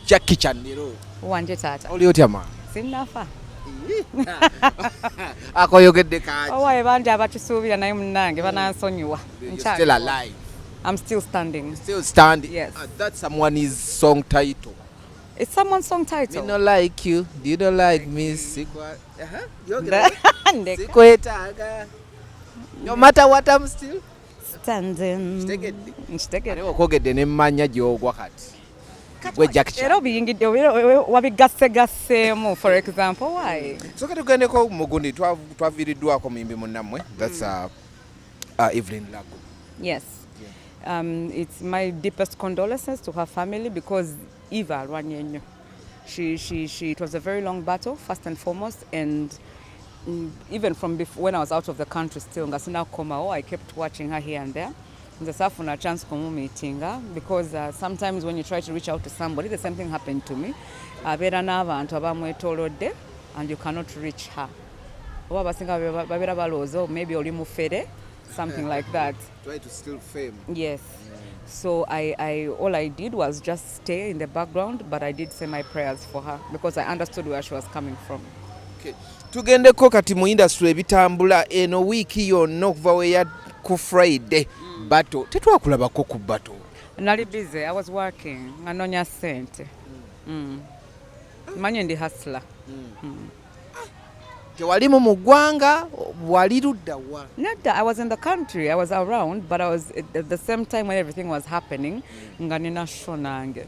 Jackie Chandiru. Wanje tata. Oli otya ma? Sinnafa. Akoyogedde kaaki. Owaye banja abakisuubira naye munnange banansonyiwa. You're still alive. I'm still standing. Still standing? Yes. That's someone's song title. It's someone's song title. Me not like you. You don't like me. Sikwetaga. No matter what, I'm still standing. Ntegedde okwogedde n'emmanya gy'ogwa kati. Gwe Jackie Chan. Era obiyingidde wabigassegasseemu, for example, why? Soka tugendeko mugundi twaviiriddwako muyimbi munnammwe. That's Evelyn Lago. Yes. It's my deepest condolences to her family because Eva alwanye it was a very long battle, first and foremost, and even from before, when I was out of the country still, I kept watching her here and there. Nze safuna chance kumumeetinga because sometimes when you try to reach out to somebody, the same thing happened to me. Abeera n'abantu abamwetoolodde and you cannot reach her. Oba basinga babeera balowooza maybe oli mufere, something like that. Try to steal fame. Yes. So all I did was just stay in the background, but I did say my prayers for her because I understood where she was coming from. Okay. Tugendeko kati mu industry ebitambula eno wiiki yonna okuva weya ku Friday. Battle. Tetwakulabako ku battle. Nali busy. I was working. Nganonya sente. Manyi ndi hustler. Tewalimu mu ggwanga wali ludda wa? Nedda, I was in the country. I was around, but I was at the same time when everything was happening. Nga nina show nange.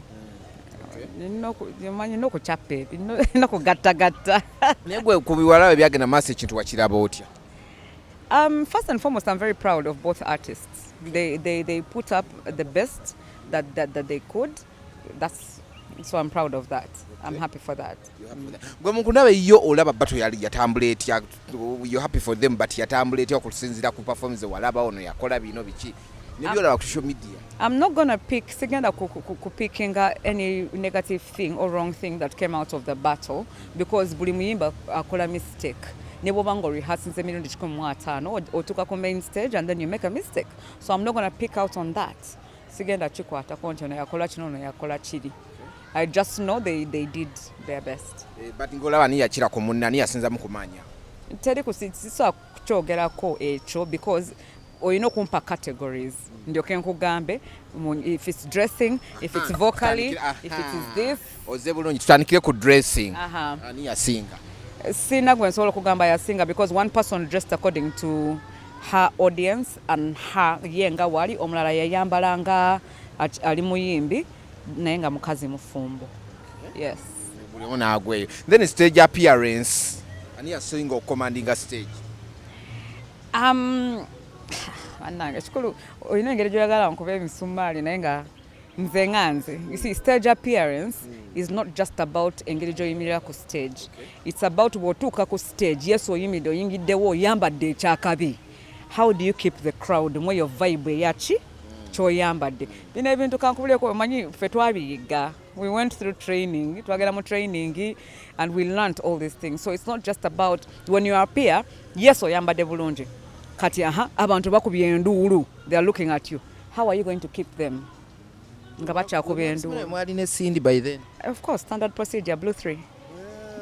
Manyi n'okucapa ebi n'okugattagatta. Naye gwe ku biwalawe byagenda maaso ekintu wakiraba otya? First and foremost, I'm very proud of both artists. They put up the best that they could. So I'm proud of that. Okay. I'm happy for that. Gwe mukunabe yo olaba battle yali yatambula etya. You're happy for them but yatambula etya okusinzira ku performance walaba ono yakola bino biki. Nebyo ku social media. I'm not going to pick picking any negative thing or wrong thing that came out of the battle because buli muyimba akola mistake. Nebobanga rehearsing emirundi 15 otuka ku main stage and then you make a mistake. So I'm not going to pick out on that. Sigenda chikwata konti ono yakola kino ono yakola kiri. I just know they did their best. But ngolaba ni yakira ku munna ni yasinza mu kumanya. Teri kusisa kyogerako ekyo because oyina okumpa categories. Ndyoke nkugambe if it's dressing, if it's vocally, if it is this. Oze bulungi tutandikire ku dressing. Ani yasinga. Sina gwe nsobola okugamba yasinga because one person dressed according to her audience and her yenga wali omulala yayambalanga ali muyimbi naye nga mukazi mufumbo. Yes. Buli omu n'agweyo. Then stage appearance. Ani yasinga commanding a stage? Ananga chikulu oyina engeri gyoyagala nkuba emisumaali naye nga nze nganze. You see, stage appearance is not just about engeri gyoyimirira ku stage. Okay. It's about bw'otuuka ku stage. Yes, oyimiridde oyingiddewo oyambadde ekyakabi. How do you keep the crowd mwe your vibe eyaki kyoyambadde? Bino ebintu kankubuleko omanyi ffe twabiyiga. We went through training, twagera mu training and we learned all these things. So it's not just about when you appear, yes oyambadde bulungi. Kati abantu bakubye enduulu. They are looking at you. How are you going to keep them? Nga bakyakubye enduulu. Mwali ne Cindy by then. Of course, standard procedure, blue 3.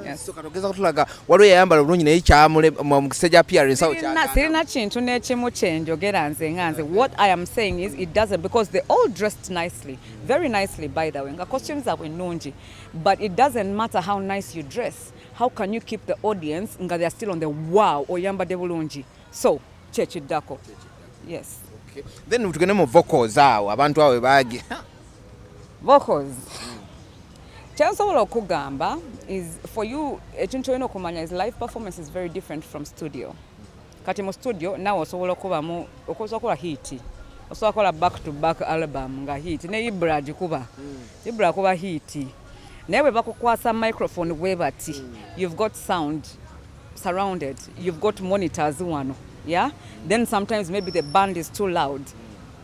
Yes. So katogeza kutulaga waliwo yayambala bulungi naye kyamule mu stage appearance awo kyagala. Sirina kintu n'ekimu kyenjogera nze nganze. What I am saying is it doesn't because they all dressed nicely, very nicely by the way. Nga costumes are nungi, but it doesn't matter how nice you dress. How can you keep the audience nga they are still on the wow oyambadde bulungi? So kyekiddako. Yes. Okay. Then tugende mu vocals awo abantu awo baagi. Vocals. Kyensobola okugamba is for you ekintu olina okumanya is live performance is very different from studio. Kati mu studio nawe osobola okubamu okola hit. Osobola kola back to back album nga hit. Ne Ibra agikuba. Ibra kuba hit. Naye bwe bakukwasa microphone bwe bati. You've got sound surrounded. You've got monitors wano. Yeah? Then sometimes maybe the band is too loud.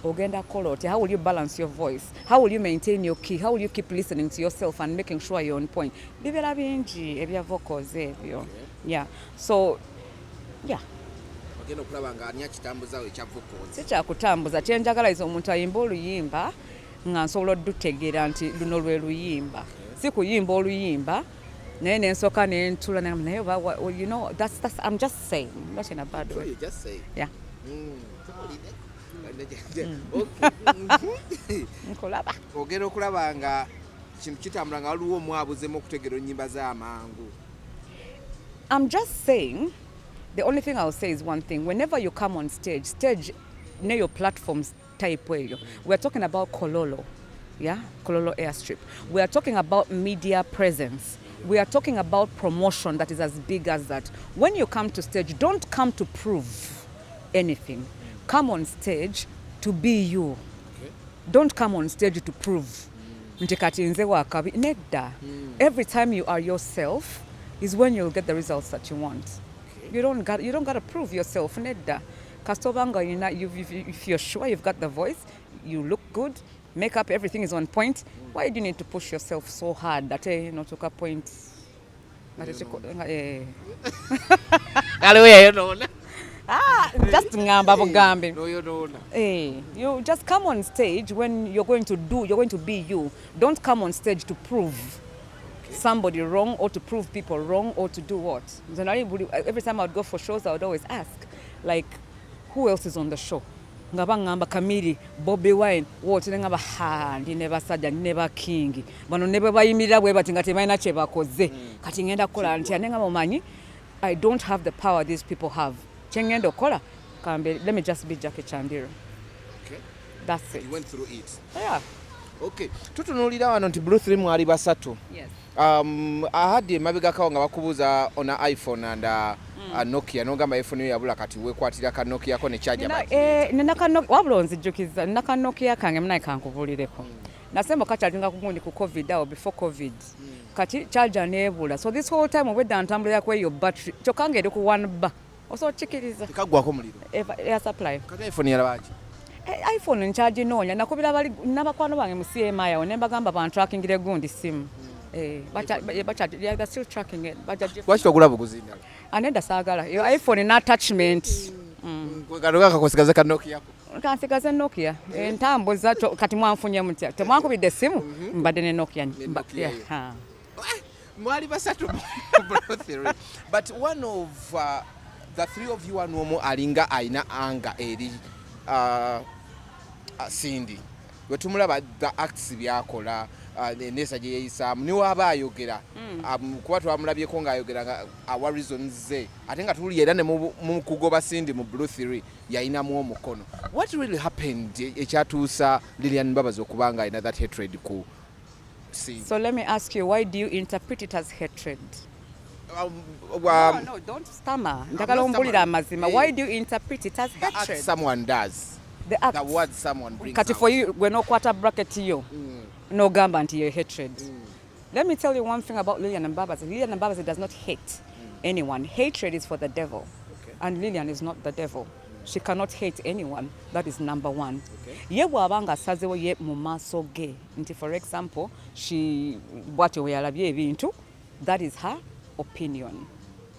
Ogenda koloti. How will you balance your voice? How will you maintain your key? How will you keep listening to yourself and making sure you're on point? Bibera bingi ebya vocals ebyo. Yeah. So yeah. Ogenda okulaba nga ani akitambuza ekya vocals. Sikya kutambuza kyenjagala izo omuntu ayimba oluyimba nga nsobola odutegeera nti luno lwe luyimba. si kuyimba oluyimba naye nensooka nentula naye you know that's I'm just saying, not in a bad way. You just say. Yeah. Nkulaba. Ogera okulaba nga kintu kitambula nga waliwo omwabuzemu okutegera ennyimba z'amangu. I'm just saying, the only thing I'll say is one thing. Whenever you come on stage near your platforms type way, we're talking about Kololo, yeah? Kololo airstrip. We are talking about media presence. We are talking about promotion that is as big as that. When you come to stage, don't come to prove anything. Come on stage to be you. Okay. Don't come on stage to prove. Nedda. Every time you are yourself is when you'll get the results that you want. Okay. You don't got to prove yourself. Nedda. If you're sure you've got the voice, you look good, makeup, everything is on point. Why do you need to push yourself so hard that took a point? Just ngamba bugambi. No, you don't. You just come on stage when you're going to be you. Don't come on stage to prove somebody wrong or to prove people wrong or to do what. Every time I would go for shows, I would always ask, like, who else is on the show? Ngaba Kamiri, Bobby Wine, what ngaba ndi never sada never king. Bano never bayimirira bwe batingate bayina kye bakoze. Kati ngenda kola nti anenga mumanyi I don't have the power these people have. Chengendo kola kambe, let me just be Jackie Chandiru. Okay. That's it. You went through it. Yeah. Okay. Tutunulira wano nti Blue 3 mwali basatu. Yes. Ahadi mabega kawo nga bakubuza on iPhone and Nokia nogamba iPhone yo yabula kati wekwatira ka Nokia ko ne charger bati. Nina ka Nokia wabulonzi jukiza nina ka Nokia kange mnaye kankubulireko. Nasemba kachalinga kugundi ku COVID or before COVID. Kati charger nebula. So this whole time obedda ntambula yakwe yo battery chokange eri ku 1 bar. Oso chikiriza. Kagwako muliro. Air supply. Kati iPhone yalabaji. iPhone ncharge nonya nakubira bali nabakwano bange mu CMI awo ne mbagamba ban tracking ile gundi simu. They're still tracking it. What's your gula buguzina? Anenda sagala. Your iPhone in attachment. Kwagaruka kakosigaza ka Nokia yako. Kansigaza Nokia. Entambo zacho kati mwanfunye mutya. Temwankubide simu mbadde ne Nokia. Yeah. Mwali basatu. But one of the three of you are normal alinga aina anga eri Cindy. Wetumulaba the acts byakola nesa je yisamu ni waba ayogera kuba twamulabyeko nga ayogera our reasons ze ate nga tuli era ne mu kugoba Cindy mu Blue 3 yayina mu omukono. What really happened ekyatuusa Lilian Mbabazi okubanga ina that hatred ku Cindy? So let me ask you, why do you interpret it as hatred? No, don't stammer. Ndagala ombulira amazima. Why do you interpret it as hatred? Someone does. The word someone brings Kati out. for you, we're no quarter bracket yo. No gamba anti your hatred. Let me tell you one thing about Lilian Mbabazi. Lilian Mbabazi does not hate anyone. Hatred is for the devil. Okay. And Lilian is not the devil. She cannot hate anyone. That is number one. Ye wabanga sazewo ye mumaso ge. Nti for example, she bwate we alabye ebintu. That is her opinion.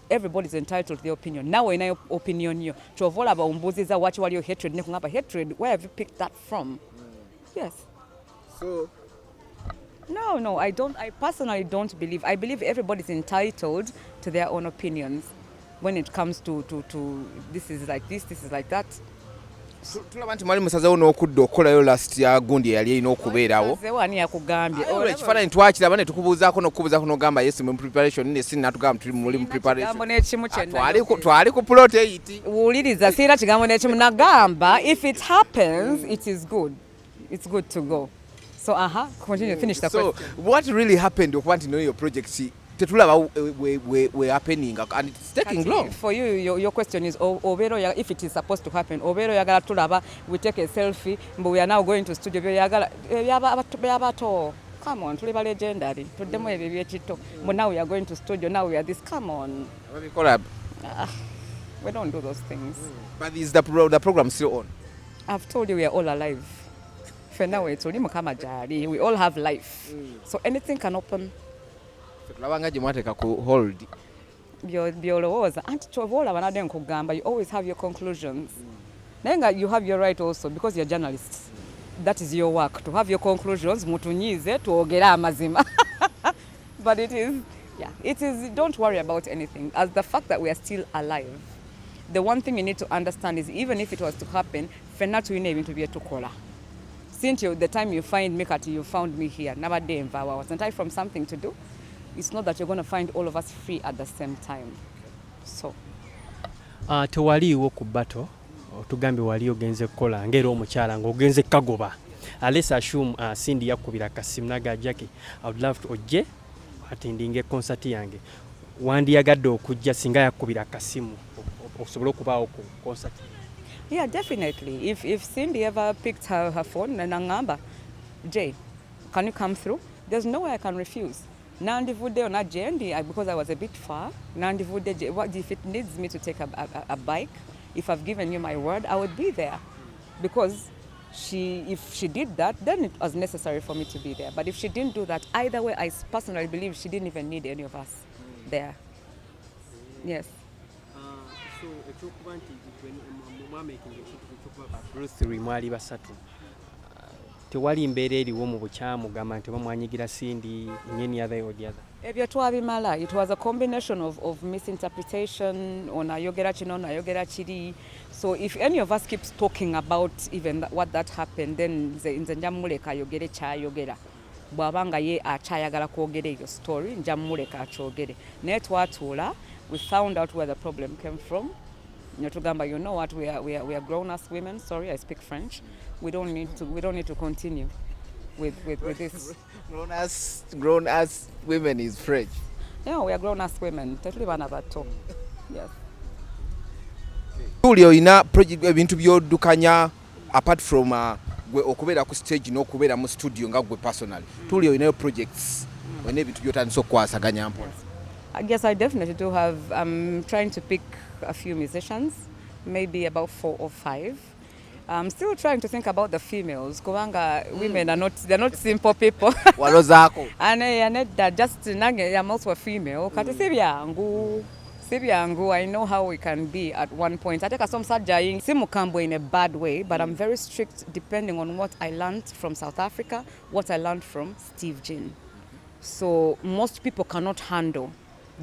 Everybody is entitled to their opinion. Now in your opinion you chovola ba umbuziza wachi wali your hatred ne kungaba hatred. Where have you picked that from? Yes. So No, I don't. I personally don't believe. I believe everybody's entitled to their own opinions when it comes to this is like this is like that. Tulaba nti mwali musazewo n'okudda okukolayo last ya gundi yali erina okubeerawo. Musazewo ani yakugambye? Ekifaananyi twakiraba ne tukubuuzaako n'okubuuzaako n'ogamba yes mu preparation ne sinna tugamba tuli muli mu preparation. Kigambo n'ekimu kyenna. Twali ku plot eyiti. Wuuliriza siira kigambo n'ekimu nagamba if it happens it is good. It's good to go. So continue, finish the question. So what really happened okuba nti your project tetulaba we happening and it's taking long. For you, your question is if it is supposed to happen, obero yagala tulaba, we take a selfie, but we are now going to studio yagala yabato. Come on, tuli ba legendary. Tudemo ebyo ekito. But now we are going to studio, now we are this. Come on. We collab. We don't do those things. But is the program still on? I've told you we are all alive. For now it's only mukama jali. We all have life. So anything can open. Tulabanga gye mwateeka ku hold. Byolowooza anti kyobola banadde nkugamba you always have your conclusions. Naye you have your right also because you're journalists. That is your work to have your conclusions mutunyize tuogera amazima. but it is, yeah, it is. Don't worry about anything. As the fact that we are still alive, the one thing you need to understand is even if it was to happen, fena tuine ebintu byetukola. Since the time you find me, Kati, you found me here. Never day in Vawa. Wasn't I from something to do? It's not that you're going to find all of us free at the same time. So. Tewaliwo ku bato tugambe wali ogenze kola ngero omukyala ng'ogenze kagoba. Let's assume Cindy yakubira kasimu nagajaki. I would love to oje attending concert yange. Wandiyagadde okujja singa yakubira kasimu okusobola okubaawo ku concert. Yeah, definitely. If Cindy ever picked her phone and Angamba, Jay, can you come through? There's no way I can refuse. Nandi Vude or not Jendi, because I was a bit far. Nandi Vude, what if it needs me to take a bike? If I've given you my word, I would be there. Because if she did that, then it was necessary for me to be there. But if she didn't do that, either way, I personally believe she didn't even need any of us there. Yes. So ekyokuba nti making ekyokuba Bruce mwali basatu tewali mbeera eriwo mu bukyamu gamba nti bamwanyigira Cindy any other or the other. Ebyo twabimala. It was a combination of misinterpretation on ayogera kino na ayogera kiri. So if any of us keeps talking about even what that happened, then nze njamuleka ayogere kyayogera. Bwabanga ye akyayagala kwogera eyo story njamuleka akyogere. Naye twatuula, we found out where the problem came from. You know what, we are grown as women. Sorry, I speak French. We don't need to continue with this. Grown as women is French. Yeah, we are grown as women. Totally one of that too. Yes. Tulio ina project ebintu byodukanya apart from gwe okubera ku stage no kubera mu studio nga gwe personally. Tulio ina projects when ebintu byotandise okwasaganya mpola. I guess I definitely do have. I'm trying to pick a few musicians, maybe about 4 or 5. I'm still trying to think about the females. Kubanga women they're not simple people. Walozako. And just I'm also a female. Kati Sibyangu, I know how we can be at one point. I take some sajaying simukambo in a bad way, but I'm very strict depending on what I learned from South Africa, what I learned from Steve Jean. So most people cannot handle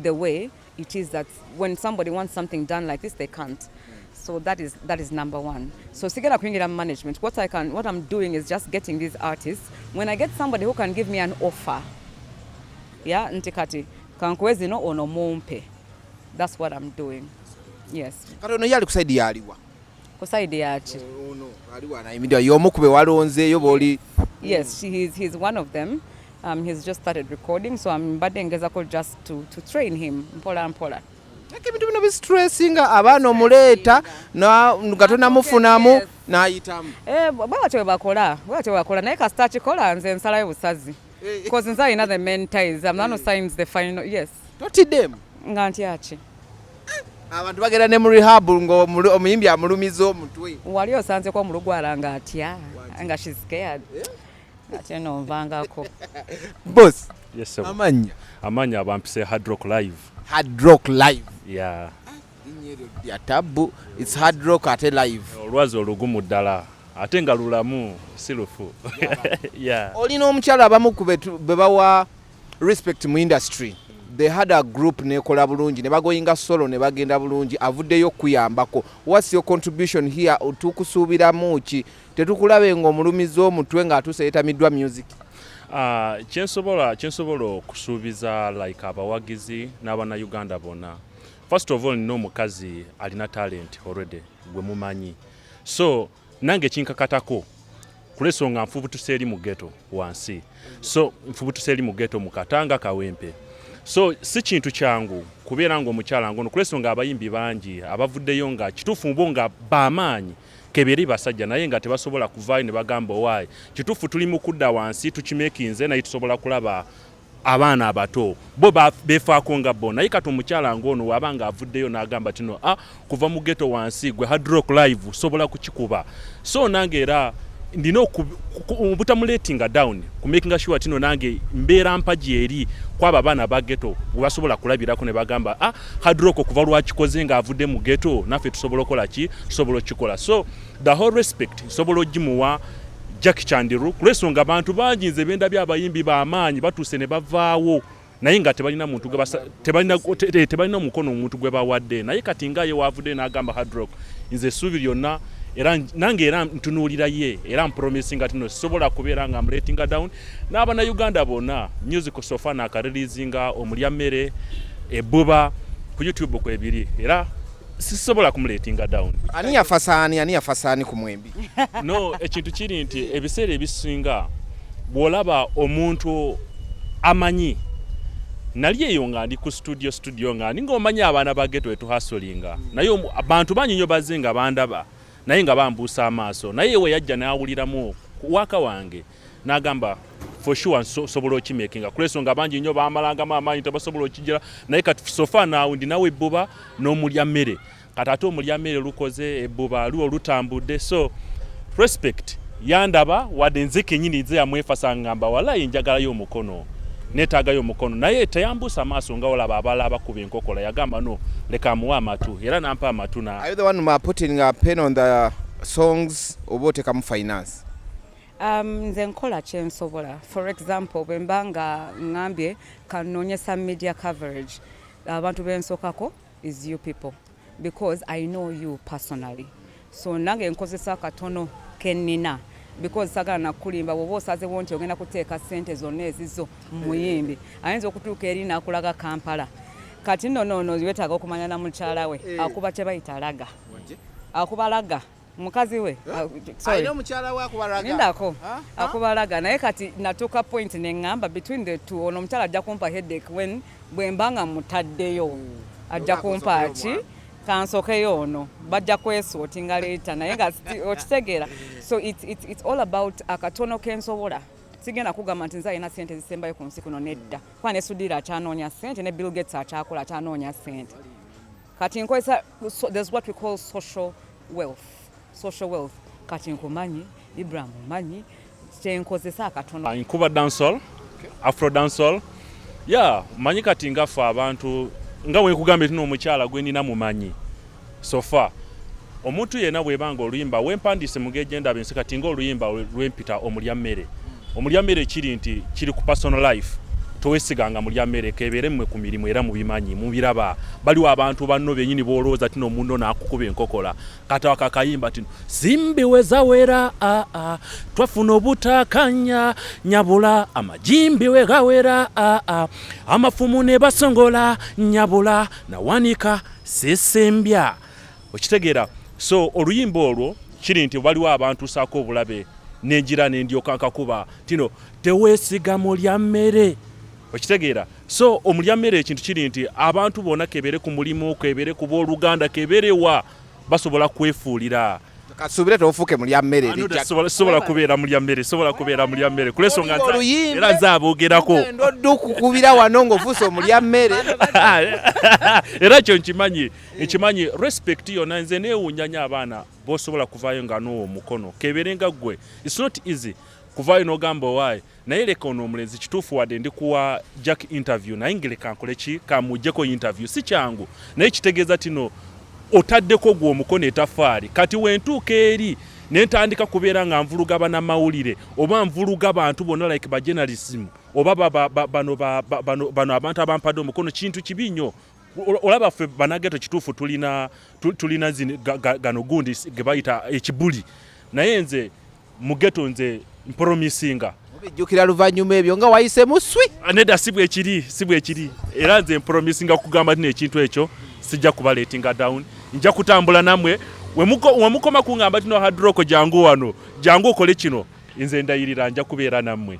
the way it is that when somebody wants something done like this, they can't. So that is number one. So sigara kuingira management, what I'm doing is just getting these artists. When I get somebody who can give me an offer, yeah, ntikati kankwezi no ono mompe. That's what I'm doing. Yes. Kati ono yali kusaidi yaliwa. Kusaidi yachi. No, aliwa na imidia yomukube walonze yoboli. Yes, he's one of them. He's just started recording, so I'm badengezako just to train him mpola. Ebintu bino bi-stressinga abaana omuleta na gatona mufunamu n'ayitamu. Bwatyo bakola naye kasita kikola nze nsalayo busazi. Because nze alina the main ties. I'm not signs the final. Yes. Totiddemu. Nga ntyaki. Abantu bagenda ne mu rehab ngo omuyimbi amulumiza omutwe. Wali osanze ko mulugwala nga atya nga she's scared. Ate no mvangako. Boss. Yes sir. Amanya abampise Hard Rock Live. Hard Rock Live. Yeah. Ya tabu. It's Hard Rock ate live. Olwazi olugumu ddala. Ate nga lulamu sirufu. Yeah. Olina omukyala abamu bebawa respect mu industry. They had a group nekola bulungi ne bagoyinga solo ne bagenda bulungi avuddeyo kuyambako. What's your contribution here? Otukusuubira muki tetukulabe ng'omulumiza omutwe ng'atuseetamiddwa music. Kyensobola okusuubiza like abawagizi n'abana Uganda bonna. First of all, nino omukazi alina talent already gwe mumanyi. So nange kinkakatako kulesonga nfubutuse eri mu ghetto wansi. So nfubutuse eri mu ghetto mu Katanga Kawempe. So si kintu kyangu kubeera ng'omukyala ngono kulesonga abayimbi bangi abavuddeyo nga kituufu mbo nga bamaanyi keberi basajja naye nga tebasobola kuvaayo ne bagamba waayi kituufu tuli mu kudda wansi tukimekinze naye tusobola kulaba abaana abato bo befaako nga bo naye kati omukyala ngono wabanga avuddeyo n'agamba tino kuva mu ghetto wansi gwe Hard Rock Live sobola kukikuba. So nange era ndina obutamuletinga down kumakinga sure tino nange mbeera mpaji eri kwaba abaana ba ghetto basobola kulabirako ne bagamba Hard Rock kuva lwakikoze nga avudde mu ghetto naffe tusobola okola ki tusobola okikola. So the whole respect sobola ogimuwa Chandiru kulesonga abantu bangi nze benda byabayimbi b'amaanyi batuuse ne bavaawo naye nga tebalina muntu tebalina omukono omuntu gwe bawadde naye kati nga ye waavudde n'agamba Hard Rock nze essuubi lyonna nange era ntunuulira ye era mpromisinga tino sisobola kubeera nga mratinga down n'abannayuganda bonna musical sofa nakareleasinga omulya mmere ebbuba ku YouTube kwebiri era sisobola kumratinga down. Ani yafasaani ku mwembi? No, ekintu kiri nti ebiseera ebisinga bw'olaba omuntu amanyi nali eyo nga ndi ku studio nga ng'omanyi abaana ba ghetto wetuhasolinga naye abantu banyinyo bazze nga bandaba naye nga bambuusa amaaso naye we yajja n'awuliramu waka wange n'agamba for sure sobola okimekinga kulensonga bangi nnyo bamalangamu amaanyi tebasobola okijira naye kati sofa naawe ndi nawe ebbuba n'omulya mmere kati ate omulya mmere lukoze ebbuba luwo lutambudde so respect yandaba wadde nze kennyini nze yamwefasa ngamba walayi njagalayo omukono neetaagayo omukono naye teyambuusa amaaso nga olaba abalala abakuba enkokola yagamba no leka amuwa amatu era nampa amatu na. Are you the one who are putting a pen on the songs oba otekamu finance? Nze nkola kyensobola. For example bwe mba nga ngambye kanoonyesa media coverage abantu bensokako is you people because I know you personally so nange nkozesa katono kennina because sagala nakulimba bwoba osazewo nti ogenda kuteeka ssente zonna ezizo muyimbi ayinza okutuuka eri nakulaga Kampala kati nno wetaaga okumanya na mukyala we akuba kye bayita alaga akuba alaga mukazi we nindako akuba alaga naye kati natuuka point neŋŋamba between the two ono omukyala ajja kumpa headache when bwe mba nga mutaddeyo ajja kumpa ki kansokeyo ono bajja kwesootinga leeta naye nga okitegeera so it's all about akatono kensobola sigenda kugamba nti nze alina ssente zisembayo ku nsi kuno nedda kuba ne Sudira akyanoonya ssente ne Bill Gates akyakola akyanoonya ssente kati nkozesa there's what we call social wealth kati nkumanyi Ibrahim manyi kyenkozesa akatono nkuba dancehall afro dancehall manyi kati ngaffe abantu nga wekugambye tino omukyala gwe nina mumanyi sofa omuntu yena bwebanga oluyimba wempandiise mugeje ndaba ensi kati nga oluyimba lwempita omulya mmere kiri nti kiri ku personal life towesiganga mulya mmere kebeere mmwe ku mirimu era mubimanyi mubiraba baliwo abantu banno benyini boolooza tino omundo n'akukuba enkokola kata wakakayimba tino simbiweza wera twafuna obutakanya nyabula amajimbi we gawera amafumu ne basongola nyabula nawanika sesembya okitegeera so oluyimba olwo kiri nti waliwo abantu saako obulabe nenjira nendyoka nkakuba tino teweesiga mulya mmere okitegeera so omulya mmere ekintu kiri nti abantu bonna kebeere ku mulimu kebeere ku booluganda kebeerewa basobola kwefuulira kasuubire tofuuke mulya mmere sobola kubeera mulya mmere kulensonga era nze aboogerako ndoddu kukubira wano ng'ofuuse omulya mmere era ekyo nkimanyi respect yonna nze neewunyanya abaana b'osobola kuvaayo nga n'owo omukono kebeere nga ggwe it's not easy kuvaayo n'ogamba owaayi naye leka ono omulenzi kituufu wadde ndikuwa Jack interview naye ngeleka nkole ki kamuggyeko interview si kyangu naye kitegeeza tino otaddeko gwe omukono etafaali kati wentuuka eri nentandika kubeera nga nvuluga bannamawulire oba nvuluga bantu bonna like ba journalism oba bano abantu abampadde omukono kintu kibi nnyo olaba ffe banageto kituufu tulina gano gundi ge bayita ekibuli naye nze mugeto nze mpromisinga bijjukira luvannyuma ebyo nga wayise muswi nedda si bwe kiri era nze mpromisinga kugamba tino ekintu ekyo sijja kubaleetinga down nja kutambula namwe wemukoma kungamba tino Hard Rock jangu wano jangu okole kino nze ndayirira nja kubeera nammwe